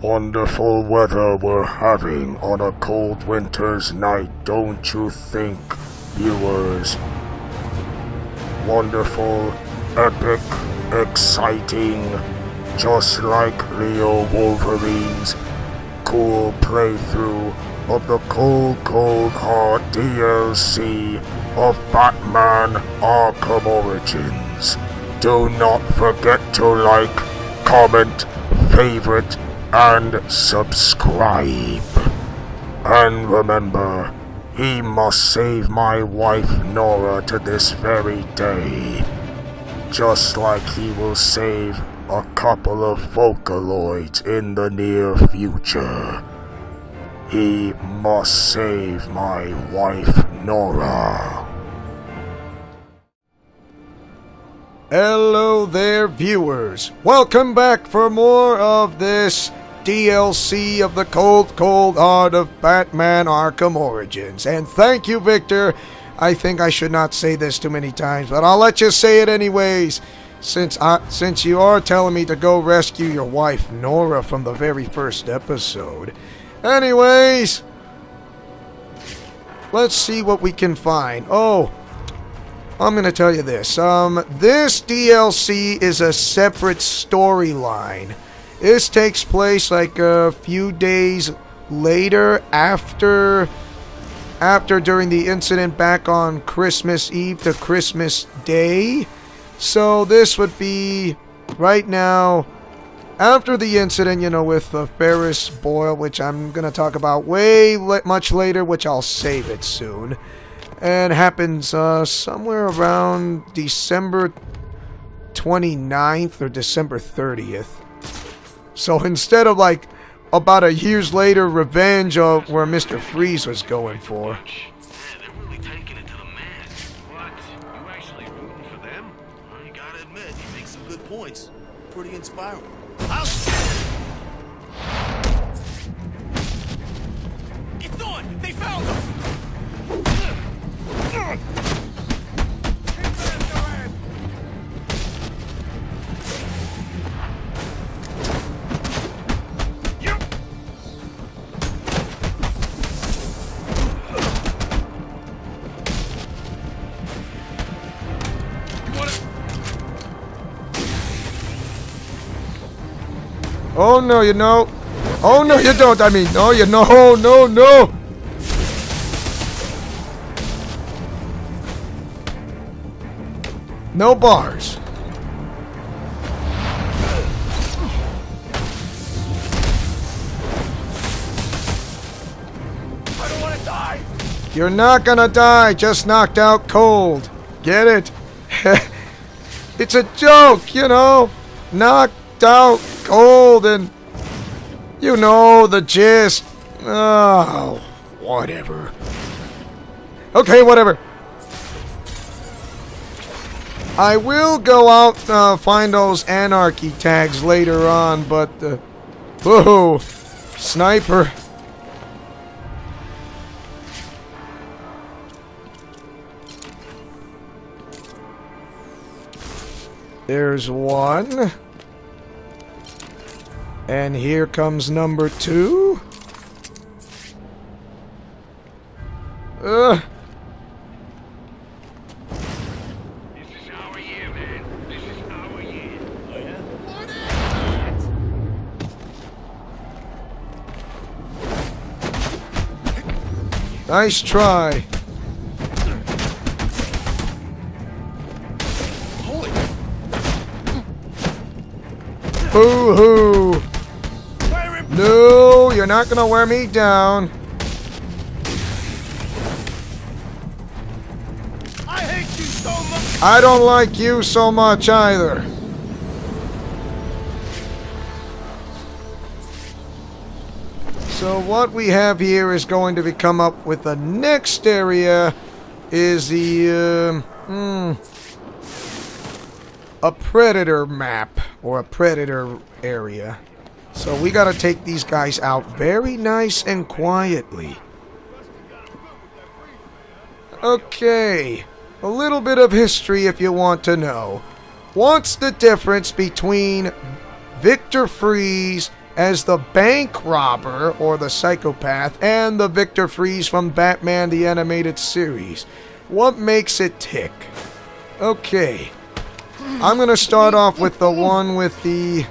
Wonderful weather we're having on a cold winter's night, don't you think, viewers? Wonderful, epic, exciting, just like Leo Wolverine's cool playthrough of the cold hard DLC of Batman Arkham Origins. Do not forget to like, comment, favorite, and subscribe. And remember, he must save my wife Nora to this very day, just like he will save a couple of Vocaloids in the near future. He must save my wife Nora. Hello there, viewers. Welcome back for more of this DLC of the cold heart of Batman Arkham Origins. And thank you, Victor. I think I should not say this too many times, but I'll let you say it anyways. Since you are telling me to go rescue your wife, Nora, from the very first episode. Anyways, let's see what we can find. Oh, I'm gonna tell you this. This DLC is a separate storyline. This takes place like a few days later, after during the incident back on Christmas Eve to Christmas Day. So this would be right now after the incident, you know, with Ferris Boyle, which I'm gonna talk about much later, which I'll save it soon. And happens somewhere around December 29th or December 30th. So instead of like about a year's later revenge of where Mr. Freeze was going for. Yeah, they're really taking it to the max. What? You actually rooting for them? Well, you gotta admit, you make some good points. Pretty inspiring. It's on! They found them! Oh no, you know. Oh no, you don't. I mean, no, you know. No. No bars. I don't want to die! You're not gonna die, just knocked out cold. Get it? It's a joke, you know. Knocked out cold and you know the gist. Oh, whatever. Okay, whatever. I will go out find those anarchy tags later on, but whoa, sniper. There's one. And here comes number 2. This is our year, man. This is our year. Oh, yeah? What? Nice try. Holy! Boo-hoo! No, you're not gonna wear me down. I hate you so much! I don't like you so much either. So what we have here is going to be come up with the next area is the a predator map or a predator area. So we gotta take these guys out very nice and quietly. Okay, a little bit of history if you want to know. What's the difference between Victor Freeze as the bank robber or the psychopath and the Victor Freeze from Batman the Animated Series. What makes it tick? Okay. I'm going to start off with the one with the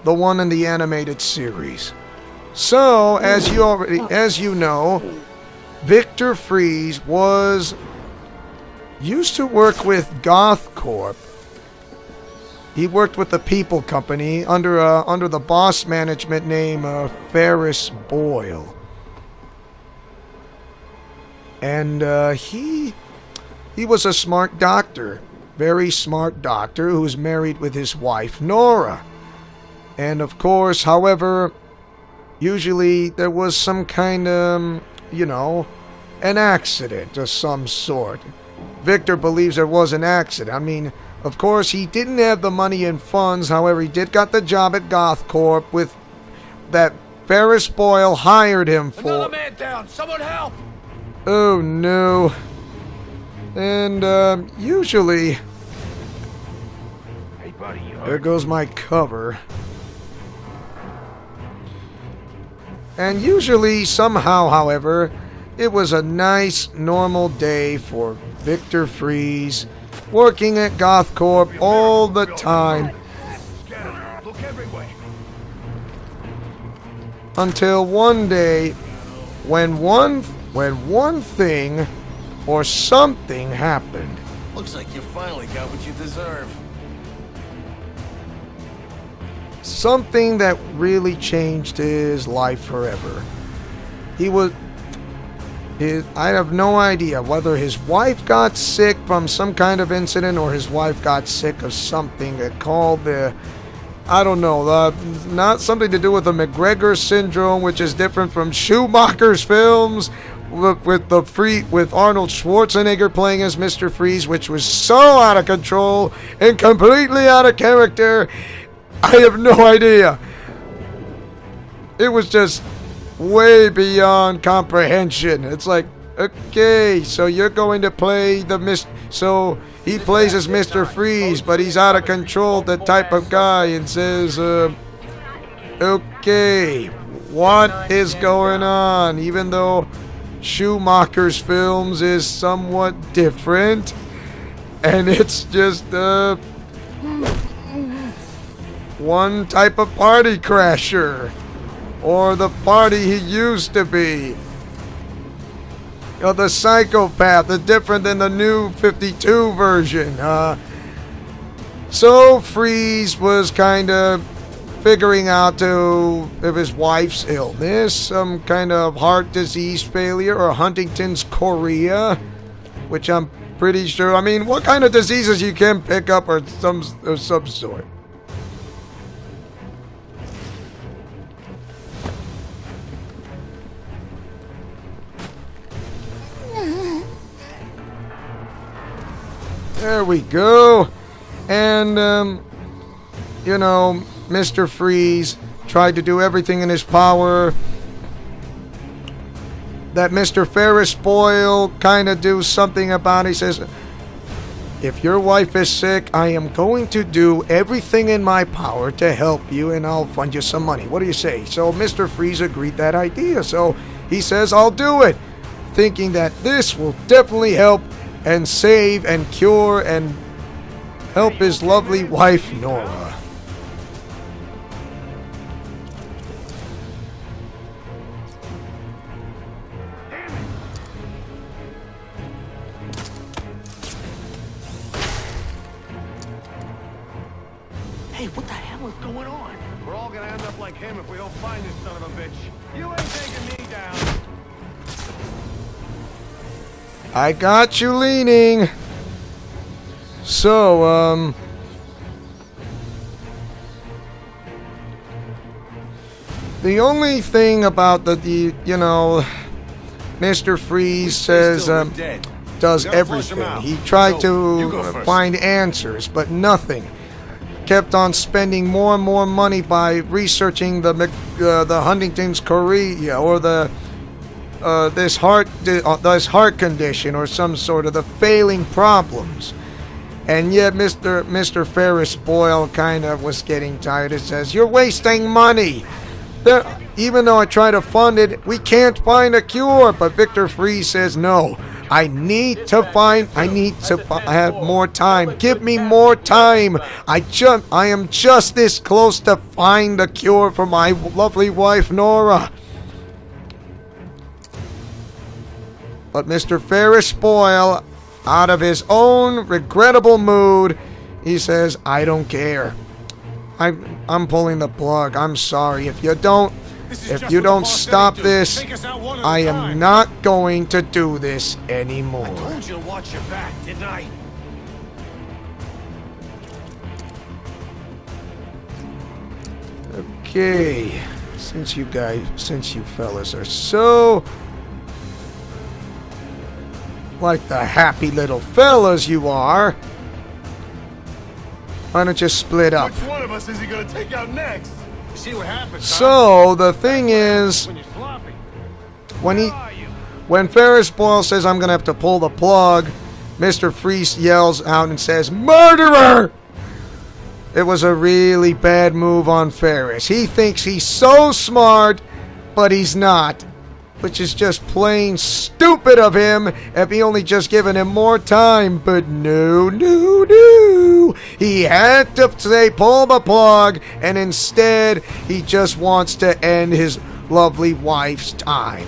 one in the animated series. So, as you know, Victor Freeze used to work with Goth Corp. He worked with the People Company under the boss management name Ferris Boyle. And he was a smart doctor, very smart doctor who was married with his wife Nora. And of course, however, usually there was some kind of, an accident of some sort. Victor believes there was an accident. I mean, of course, he didn't have the money and funds. However, he did got the job at Goth Corp with that Ferris Boyle hired him for. Another man down! Someone help! Oh no. And usually, Hey buddy, you there goes my cover. And usually, somehow, however, it was a nice, normal day for Victor Freeze, working at Goth Corp all the time. Look everywhere. Until one day, when one thing or something happened. Looks like you finally got what you deserve. Something that really changed his life forever. I have no idea whether his wife got sick from some kind of incident or his wife got sick of something that called not something to do with the McGregor syndrome, which is different from Schumacher's films with Arnold Schwarzenegger playing as Mr. Freeze, which was so out of control and completely out of character. I have no idea. It was just way beyond comprehension. It's like, okay, so you're going to play so he plays as Mr. Freeze, but he's out of control, the type of guy, and says, okay, what is going on? Even though Schumacher's films is somewhat different, and it's just, one type of party crasher. Or the party he used to be. The psychopath, the different than the new 52 version. So Freeze was kind of figuring out if his wife's illness, some kind of heart disease failure, or Huntington's chorea, which I'm pretty sure. I mean, what kind of diseases you can pick up or some sort. There we go. And, Mr. Freeze tried to do everything in his power that Mr. Ferris Boyle kind of do something about. He says, if your wife is sick, I am going to do everything in my power to help you, and I'll fund you some money. What do you say? So Mr. Freeze agreed that idea. So he says, I'll do it, thinking that this will definitely help and save and cure and help his lovely wife, Nora. Hey, what the hell is going on? We're all gonna end up like him if we don't find this son of a bitch. You ain't taking me down. I got you leaning. So, the only thing about Mr. Freeze says, does everything. He tried to find answers, but nothing. Kept on spending more and more money by researching the Huntington's chorea or this heart condition or some sort of the failing problems. And yet Mr. Ferris Boyle kind of was getting tired. It says, "You're wasting money. Even though I try to fund it, we can't find a cure." But Victor Freeze says, "No, I need to have more time. Give me more time. I am just this close to find a cure for my lovely wife, Nora." But Mr. Ferris Boyle, out of his own regrettable mood, he says, "I don't care. I'm pulling the plug. I'm sorry. If you don't stop this, I am not going to do this anymore." I told you to watch your back, didn't I? Okay, since you fellas are so like the happy little fellas you are, why don't you split up? Which one of us is he gonna take out next? See what happens. So the thing is, When you're sloppy. when Ferris Boyle says, "I'm gonna have to pull the plug," Mr. Freeze yells out and says, "Murderer!" It was a really bad move on Ferris. He thinks he's so smart, but he's not. Which is just plain stupid of him if he only just given him more time. But no. He had to say pull the plug, and instead he just wants to end his lovely wife's time.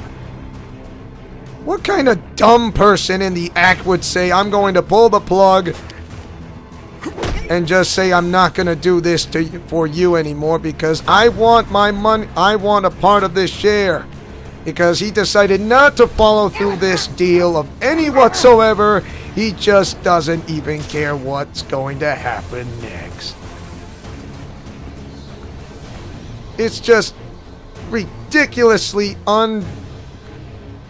What kind of dumb person in the act would say, "I'm going to pull the plug," and just say, "I'm not going to do this for you anymore because I want my money, I want a part of this share." Because he decided not to follow through this deal of any whatsoever. He just doesn't even care what's going to happen next. It's just ridiculously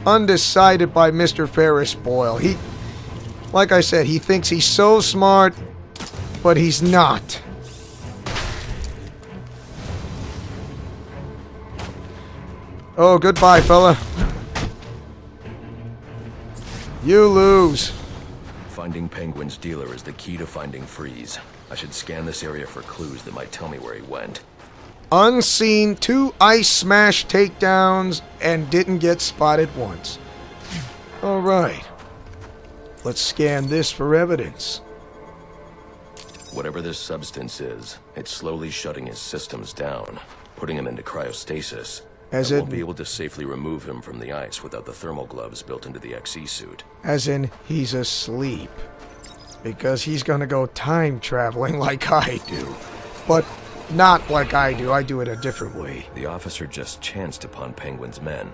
undecided by Mr. Ferris Boyle. Like I said, he thinks he's so smart, but he's not. Oh, goodbye, fella. You lose. Finding Penguin's dealer is the key to finding Freeze. I should scan this area for clues that might tell me where he went. Unseen, 2 ice smash takedowns, and didn't get spotted once. Alright. Let's scan this for evidence. Whatever this substance is, it's slowly shutting his systems down, putting him into cryostasis. I won't be able to safely remove him from the ice without the thermal gloves built into the XE suit. As in, he's asleep. Because he's gonna go time traveling like I do. But not like I do. I do it a different way. The officer just chanced upon Penguin's men.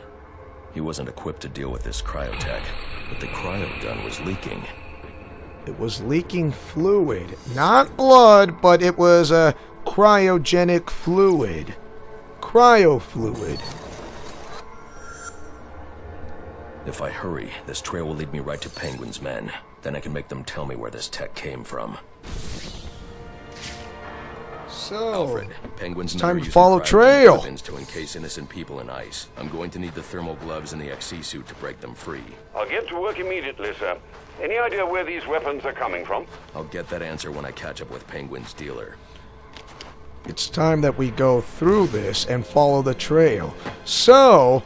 He wasn't equipped to deal with this cryotech, but the cryo gun was leaking. It was leaking fluid. Not blood, but it was a cryogenic fluid. Cryofluid. If I hurry, this trail will lead me right to Penguin's men. Then I can make them tell me where this tech came from. So, Alfred, Penguin's it's time to follow trail. To encase innocent people in ice. I'm going to need the thermal gloves and the XE suit to break them free. I'll get to work immediately, sir. Any idea where these weapons are coming from? I'll get that answer when I catch up with Penguin's dealer. It's time that we go through this and follow the trail. So,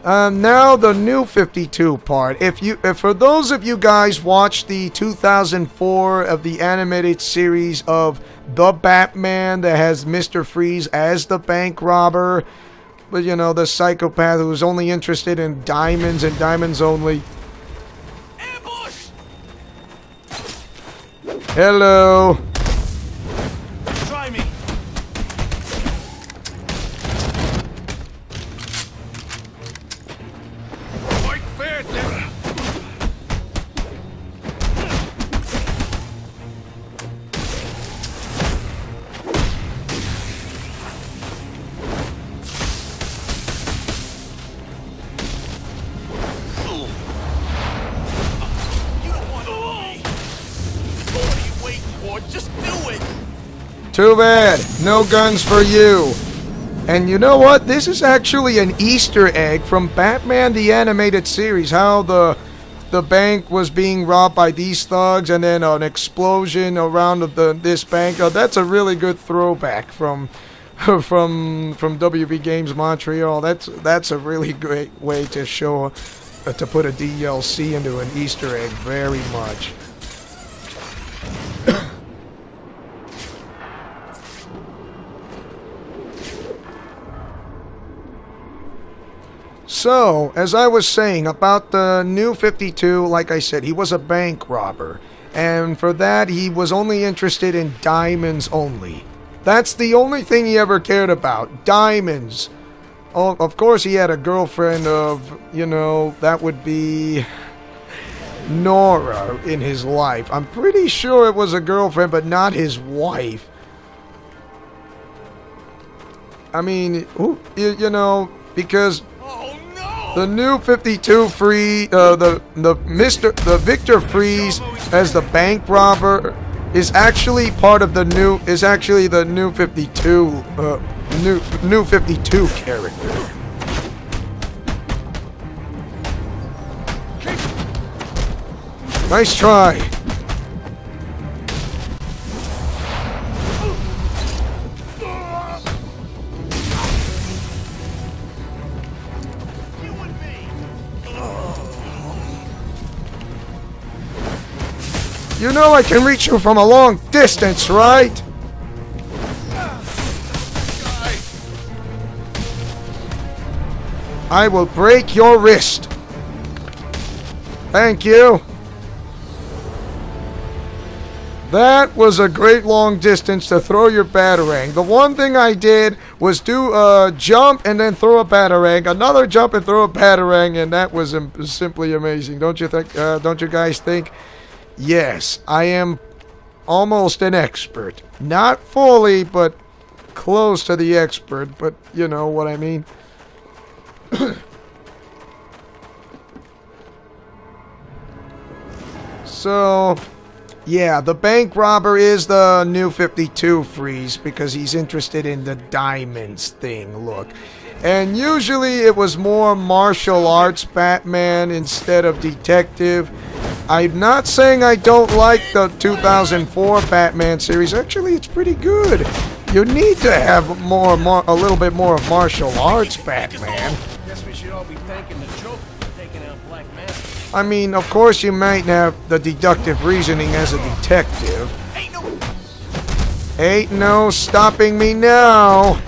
now the new 52 part. If for those of you guys watched the 2004 of the animated series of The Batman that has Mr. Freeze as the bank robber, but you know, the psychopath who's only interested in diamonds and diamonds only. Ambush! Hello. Try me. Fight fair, then. Too bad. No guns for you. And you know what? This is actually an Easter egg from Batman the Animated Series. How the the bank was being robbed by these thugs, and then an explosion around this bank. That's a really good throwback from WB Games Montreal. That's a really great way to show to put a DLC into an Easter egg. Very much. So, as I was saying about the new 52, like I said, he was a bank robber. And for that, he was only interested in diamonds only. That's the only thing he ever cared about. Diamonds. Oh, of course, he had a girlfriend of, you know, that would be Nora in his life. I'm pretty sure it was a girlfriend, but not his wife. I mean, you know, because the new 52 free, the Victor Freeze as the bank robber is actually part of the new, the new 52, new 52 character. Nice try. You know I can reach you from a long distance, right? I will break your wrist. Thank you. That was a great long distance to throw your batarang. The one thing I did was do a jump and then throw a batarang, another jump and throw a batarang, and that was simply amazing. Don't you think? Don't you guys think? Yes, I am almost an expert. Not fully, but close to the expert, but you know what I mean. So, yeah, the bank robber is the new 52 Freeze because he's interested in the diamonds thing, look. And usually it was more martial arts Batman instead of detective. I'm not saying I don't like the 2004 Batman series. Actually, it's pretty good. You need to have a little bit more of martial arts Batman. Guess we should all be thanking the Joker for taking out Black Mask. I mean, of course you might have the deductive reasoning as a detective. Ain't no stopping me now.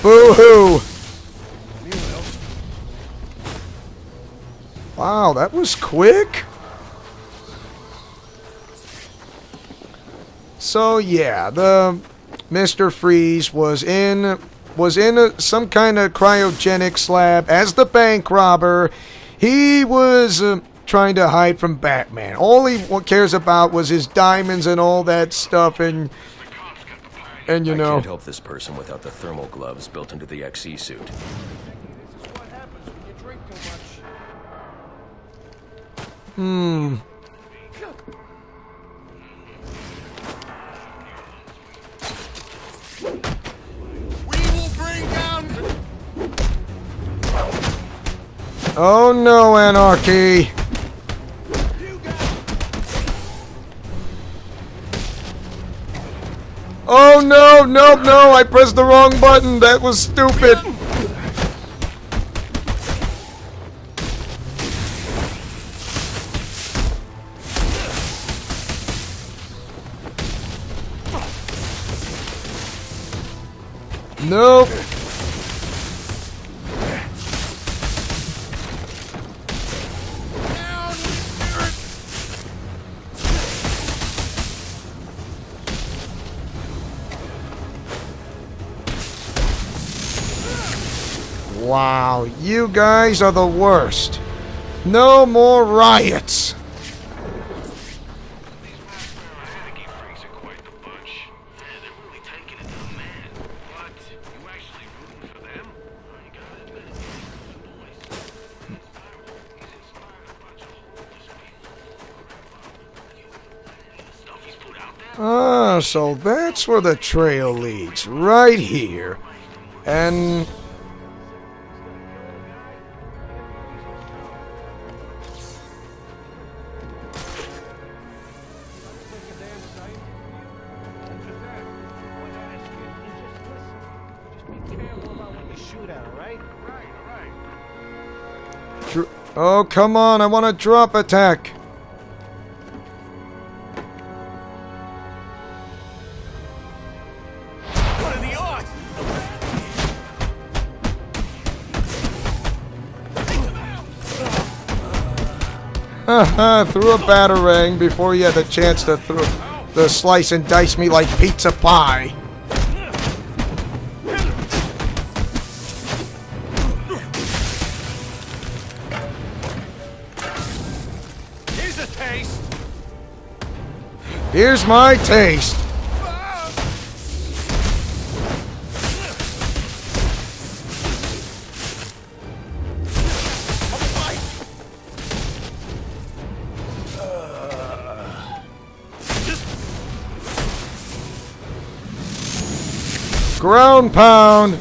Boo-hoo. Wow, that was quick. So yeah, the Mr. Freeze was in some kind of cryogenic slab as the bank robber. He was trying to hide from Batman. All he cares about was his diamonds and all that stuff, and you know. I can't help this person without the thermal gloves built into the XE suit. This is what happens when you drink too much. We will bring down. Oh no, Anarchy! Oh no, no, I pressed the wrong button. That was stupid. Nope. Wow, you guys are the worst. No more riots. Ah, so that's where the trail leads, right here. And shoot at, all right? Oh, come on, I want a drop attack. What are the odds? Haha, threw a batarang before he had the chance to slice and dice me like pizza pie. Here's a taste. Here's my taste. Ground pound.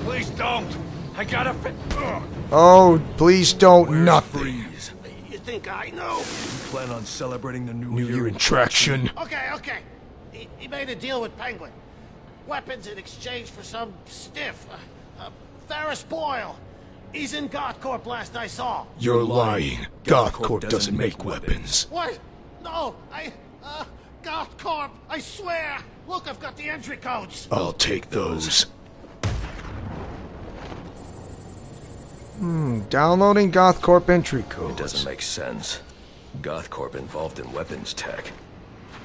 Please don't. I gotta fit. Oh, please don't nothing. You think I know? Plan on celebrating the New Year in traction. Okay. He made a deal with Penguin. Weapons in exchange for some stiff. Ferris Boyle. He's in Goth Corp last I saw. You're lying. Goth Corp doesn't make weapons. What? No, Goth Corp, I swear. Look, I've got the entry codes. I'll take those. Downloading Goth Corp entry codes. It doesn't make sense. Goth Corp involved in weapons tech.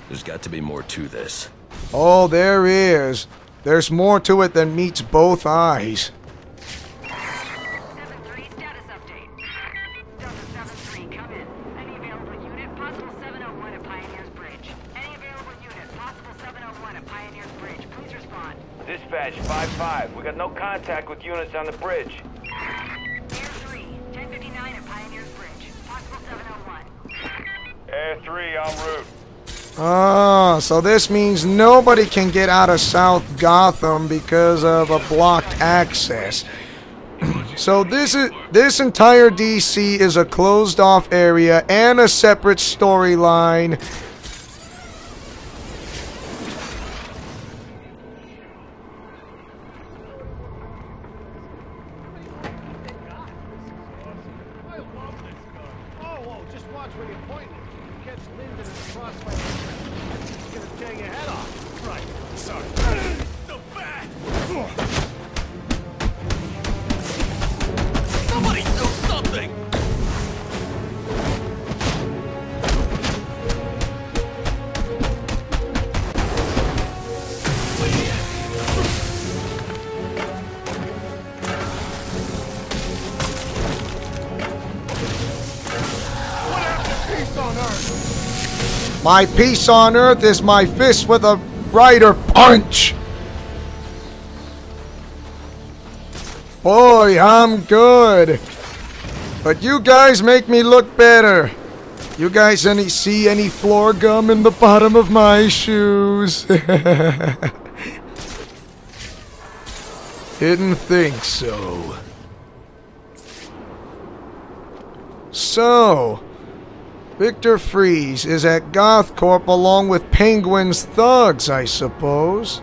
There's got to be more to this. Oh, there is. There's more to it than meets both eyes. 7-3 status update. Delta 7-3, come in. Any available unit, possible 701 at Pioneer's Bridge. Any available unit, possible 701 at Pioneer's Bridge. Please respond. Dispatch 5-5. We got no contact with units on the bridge. Air 3, 1059 at Pioneer's Bridge. Possible 701. Air 3 en route. Ah, so this means nobody can get out of South Gotham because of a blocked access. So this entire DC is a closed off area and a separate storyline. Whoa, just watch where you're pointing. Catch Lyndon in the crossfire. He's gonna tear your head off. Right, sorry. The bat! Somebody do something! My peace on earth is my fist with a brighter punch. Boy, I'm good. But you guys make me look better. You guys see any floor gum in the bottom of my shoes? Didn't think so. So, Victor Freeze is at Goth Corp along with Penguin's thugs, I suppose.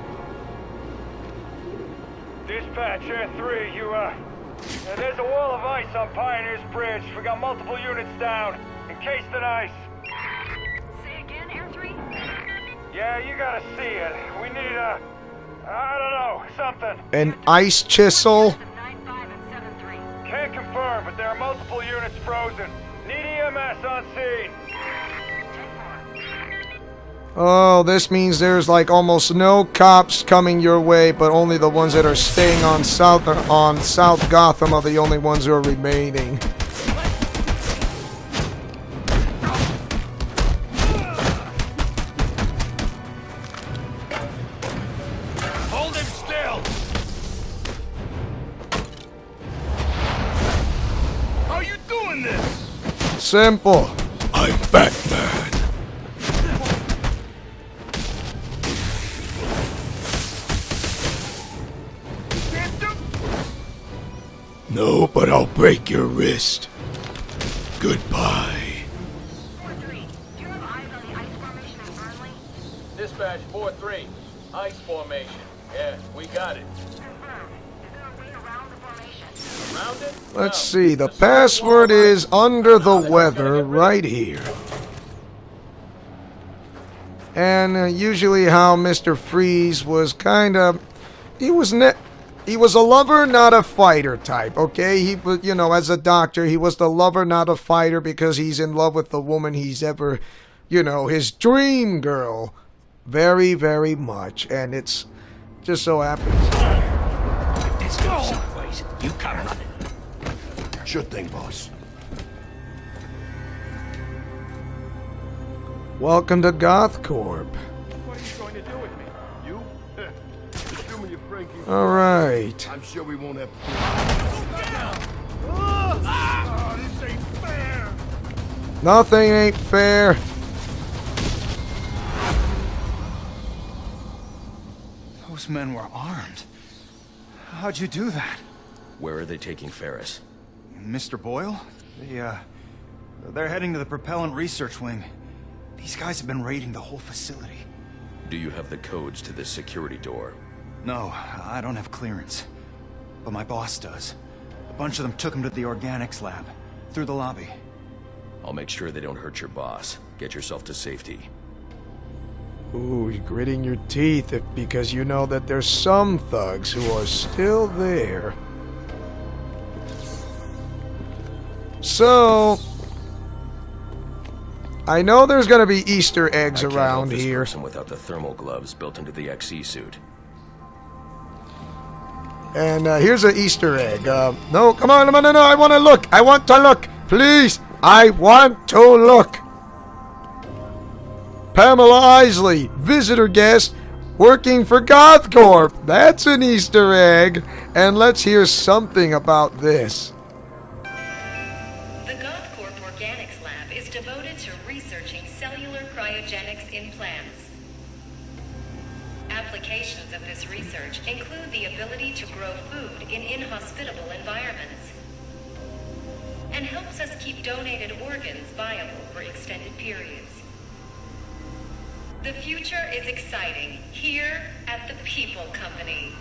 Dispatch Air 3, there's a wall of ice on Pioneer's Bridge. We got multiple units down. Encased in ice. Say again, Air 3? Yeah, you gotta see it. We need I don't know, something. An ice chisel? 9-5 and 7-3. Can't confirm, but there are multiple units frozen. Need EMS on scene. 10-4. Oh, this means there's like almost no cops coming your way, but only the ones that are staying on South Gotham are the only ones who are remaining. Hold him still! How are you doing this? Simple. I'm Batman. No, but I'll break your wrist. Goodbye. 4-3. Do you have eyes on the ice formation in Burnley? Dispatch 4-3. Ice formation. Yeah, we got it. Confirmed. Is there a way around Let's see. The password is under the weather right here. And usually how Mr. Freeze was kind of... He was a lover, not a fighter type, okay? He was, you know, as a doctor, he was the lover, not a fighter, because he's in love with the woman he's ever, you know, his dream girl. Very, very much. And it's just so happens. Let's go someplace. You come running. Sure thing, boss. Welcome to Goth Corp. What are you going to do with me? You? Assuming you're Frankie. All right. I'm sure we won't have to. Oh, this ain't fair. Nothing ain't fair. Those men were armed. How'd you do that? Where are they taking Ferris? Mr. Boyle? They're heading to the propellant research wing. These guys have been raiding the whole facility. Do you have the codes to this security door? No, I don't have clearance. But my boss does. A bunch of them took him to the organics lab. Through the lobby. I'll make sure they don't hurt your boss. Get yourself to safety. Ooh, you're gritting your teeth because you know that there's some thugs who are still there. So... I know there's gonna be Easter eggs around here. Person without the thermal gloves built into the XE suit. And here's an Easter egg. No, come on, no, I want to look. I want to look. Please, I want to look. Pamela Isley, visitor guest, working for Goth Corp. That's an Easter egg. And let's hear something about this. The Goth Corp Organics Lab is devoted to researching cellular cryogenics in plants. Applications of this research include the ability to grow food in inhospitable environments and helps us keep donated organs viable for extended periods. The future is exciting here at the People Company.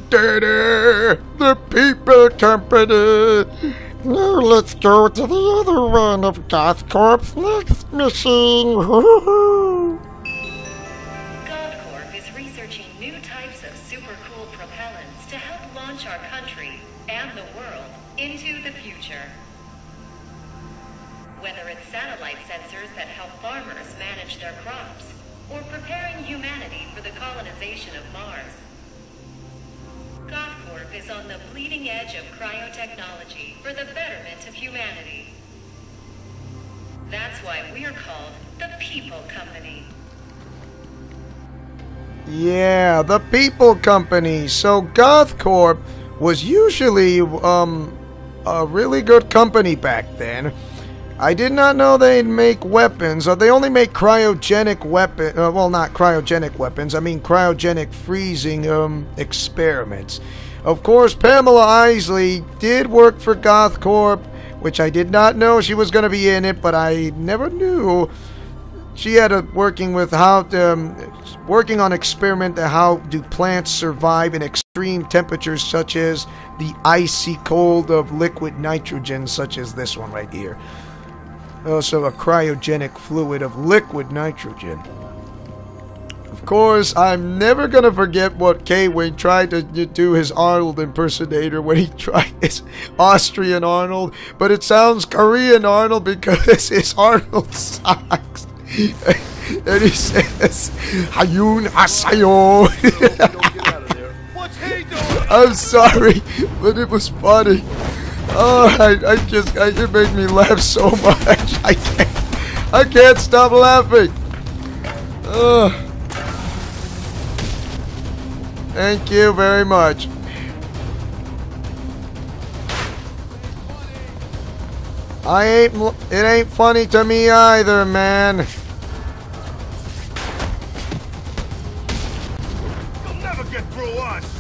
Daddy, the People Company. Now let's go to the other one of Goth Corp's next mission. Goth Corp is researching new types of super cool propellants to help launch our country and the world into the future. Whether it's satellite sensors that help farmers manage their crops, or preparing humanity for the colonization of Mars, Goth Corp is on the bleeding edge of cryotechnology for the betterment of humanity. That's why we're called the People Company. Yeah, the People Company. So Goth Corp was usually a really good company back then. I did not know they'd make weapons. They only make cryogenic weapons. Well, not cryogenic weapons. I mean cryogenic freezing experiments. Of course, Pamela Isley did work for Goth Corp, which I did not know she was going to be in it, but I never knew. She had working with working on experiment to how do plants survive in extreme temperatures such as the icy cold of liquid nitrogen, such as this one right here. Also a cryogenic fluid of liquid nitrogen. Of course, I'm never gonna forget what K-Wing tried to do his Arnold impersonator when he tried his Austrian Arnold, but it sounds Korean Arnold because his Arnold sucks. And he says, Hayun Asayo. What's he doing? I'm sorry, but it was funny. Oh, it made me laugh so much. I can't stop laughing. Thank you very much. It ain't funny to me either, man. You'll never get through us.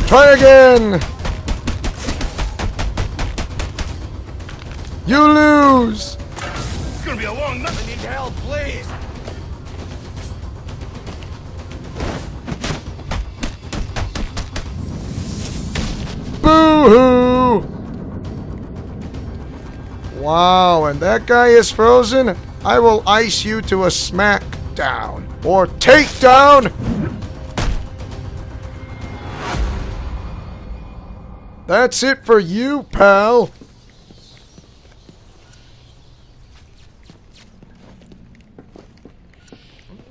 Try again. You lose. Gonna gonna be a long night. I need help, please. Boo-hoo! Wow, and that guy is frozen? I will ice you to a smackdown. Or takedown! That's it for you, pal.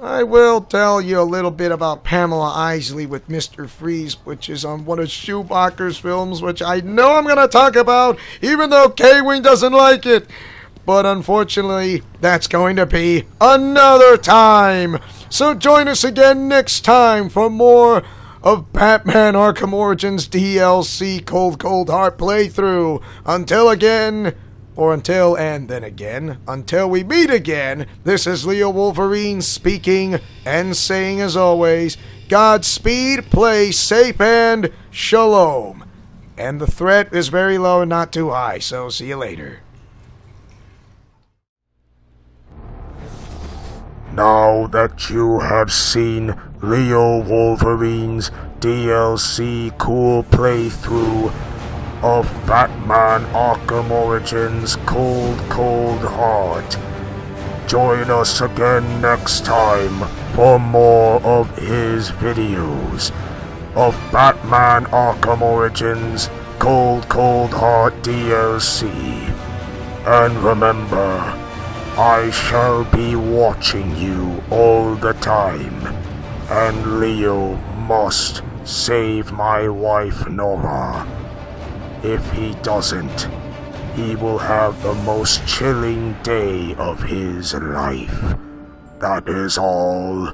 I will tell you a little bit about Pamela Isley with Mr. Freeze, which is on one of Schumacher's films, which I know I'm going to talk about, even though K-Wing doesn't like it. But unfortunately, that's going to be another time. So join us again next time for more of Batman Arkham Origins DLC Cold Heart playthrough. Until again... Or until, and then again, until we meet again, this is Leo Wolverine speaking and saying as always, Godspeed, play safe, and shalom. And the threat is very low and not too high, so see you later. Now that you have seen Leo Wolverine's DLC cool playthrough of Batman Arkham Origins Cold Heart, join us again next time for more of his videos of Batman Arkham Origins Cold Heart DLC. And remember, I shall be watching you all the time, and Leo must save my wife Nora. If he doesn't, he will have the most chilling day of his life. That is all.